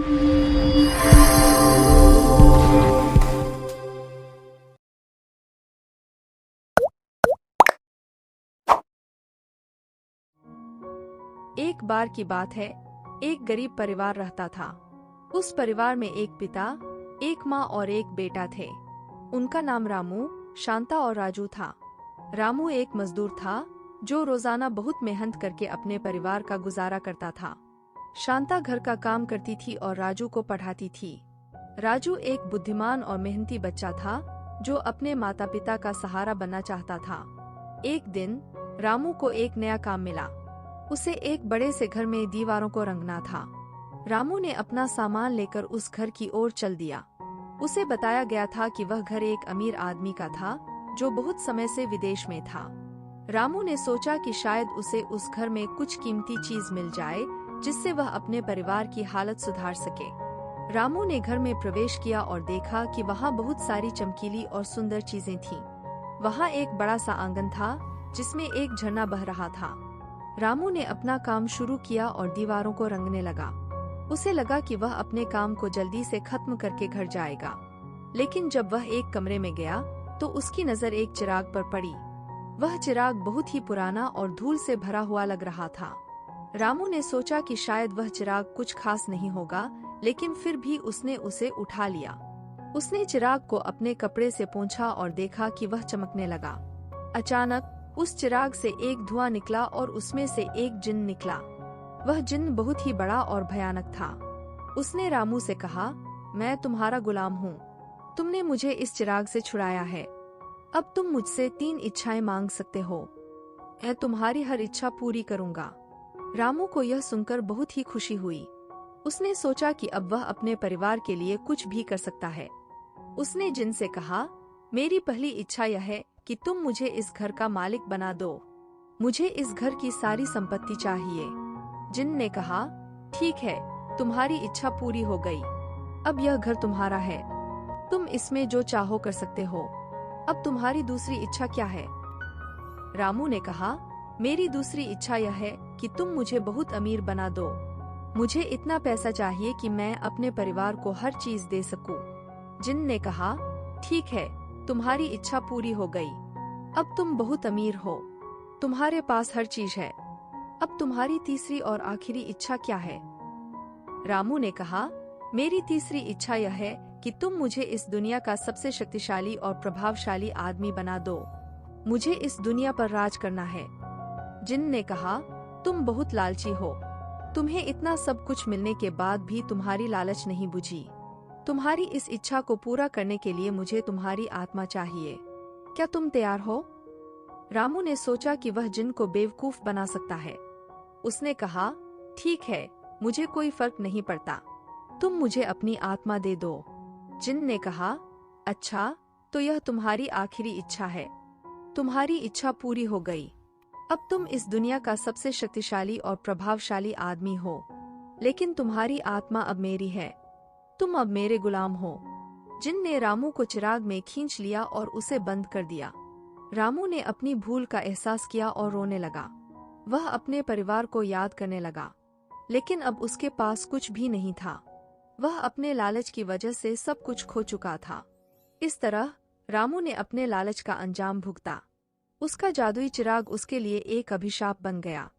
एक बार की बात है, एक गरीब परिवार रहता था। उस परिवार में एक पिता, एक माँ और एक बेटा थे। उनका नाम रामू, शांता और राजू था। रामू एक मजदूर था जो रोजाना बहुत मेहनत करके अपने परिवार का गुजारा करता था। शांता घर का काम करती थी और राजू को पढ़ाती थी। राजू एक बुद्धिमान और मेहनती बच्चा था जो अपने माता पिता का सहारा बनना चाहता था। एक दिन रामू को एक नया काम मिला। उसे एक बड़े से घर में दीवारों को रंगना था। रामू ने अपना सामान लेकर उस घर की ओर चल दिया। उसे बताया गया था कि वह घर एक अमीर आदमी का था जो बहुत समय से विदेश में था। रामू ने सोचा कि शायद उसे उस घर में कुछ कीमती चीज मिल जाए जिससे वह अपने परिवार की हालत सुधार सके। रामू ने घर में प्रवेश किया और देखा कि वहाँ बहुत सारी चमकीली और सुंदर चीजें थीं। वहाँ एक बड़ा सा आंगन था जिसमें एक झरना बह रहा था। रामू ने अपना काम शुरू किया और दीवारों को रंगने लगा। उसे लगा कि वह अपने काम को जल्दी से खत्म करके घर जाएगा। लेकिन जब वह एक कमरे में गया तो उसकी नजर एक चिराग पर पड़ी। वह चिराग बहुत ही पुराना और धूल से भरा हुआ लग रहा था। रामू ने सोचा कि शायद वह चिराग कुछ खास नहीं होगा, लेकिन फिर भी उसने उसे उठा लिया। उसने चिराग को अपने कपड़े से पोंछा और देखा कि वह चमकने लगा। अचानक उस चिराग से एक धुआं निकला और उसमें से एक जिन्न निकला। वह जिन्न बहुत ही बड़ा और भयानक था। उसने रामू से कहा, मैं तुम्हारा गुलाम हूँ। तुमने मुझे इस चिराग से छुड़ाया है। अब तुम मुझसे 3 इच्छाएं मांग सकते हो। मैं तुम्हारी हर इच्छा पूरी करूँगा। रामू को यह सुनकर बहुत ही खुशी हुई। उसने सोचा कि अब वह अपने परिवार के लिए कुछ भी कर सकता है। उसने जिन्न से कहा, मेरी पहली इच्छा यह है कि तुम मुझे इस घर का मालिक बना दो। मुझे इस घर की सारी संपत्ति चाहिए। जिन्न ने कहा, ठीक है, तुम्हारी इच्छा पूरी हो गई। अब यह घर तुम्हारा है। तुम इसमें जो चाहो कर सकते हो। अब तुम्हारी दूसरी इच्छा क्या है? रामू ने कहा, मेरी दूसरी इच्छा यह है कि तुम मुझे बहुत अमीर बना दो। मुझे इतना पैसा चाहिए कि मैं अपने परिवार को हर चीज दे सकूं। जिन्न ने कहा, ठीक है, तुम्हारी इच्छा पूरी हो गई। अब तुम बहुत अमीर हो। तुम्हारे पास हर चीज है। अब तुम्हारी तीसरी और आखिरी इच्छा क्या है? रामू ने कहा, मेरी तीसरी इच्छा यह है कि तुम मुझे इस दुनिया का सबसे शक्तिशाली और प्रभावशाली आदमी बना दो। मुझे इस दुनिया पर राज करना है। जिन्न ने कहा, तुम बहुत लालची हो। तुम्हें इतना सब कुछ मिलने के बाद भी तुम्हारी लालच नहीं बुझी। तुम्हारी इस इच्छा को पूरा करने के लिए मुझे तुम्हारी आत्मा चाहिए। क्या तुम तैयार हो? रामू ने सोचा कि वह जिन्न को बेवकूफ बना सकता है। उसने कहा, ठीक है, मुझे कोई फर्क नहीं पड़ता। तुम मुझे अपनी आत्मा दे दो। जिन्न ने कहा, अच्छा, तो यह तुम्हारी आखिरी इच्छा है। तुम्हारी इच्छा पूरी हो गई। अब तुम इस दुनिया का सबसे शक्तिशाली और प्रभावशाली आदमी हो। लेकिन तुम्हारी आत्मा अब मेरी है। तुम अब मेरे गुलाम हो। जिन्न ने रामू को चिराग में खींच लिया और उसे बंद कर दिया। रामू ने अपनी भूल का एहसास किया और रोने लगा। वह अपने परिवार को याद करने लगा, लेकिन अब उसके पास कुछ भी नहीं था। वह अपने लालच की वजह से सब कुछ खो चुका था। इस तरह रामू ने अपने लालच का अंजाम भुगता। उसका जादुई चिराग उसके लिए एक अभिशाप बन गया।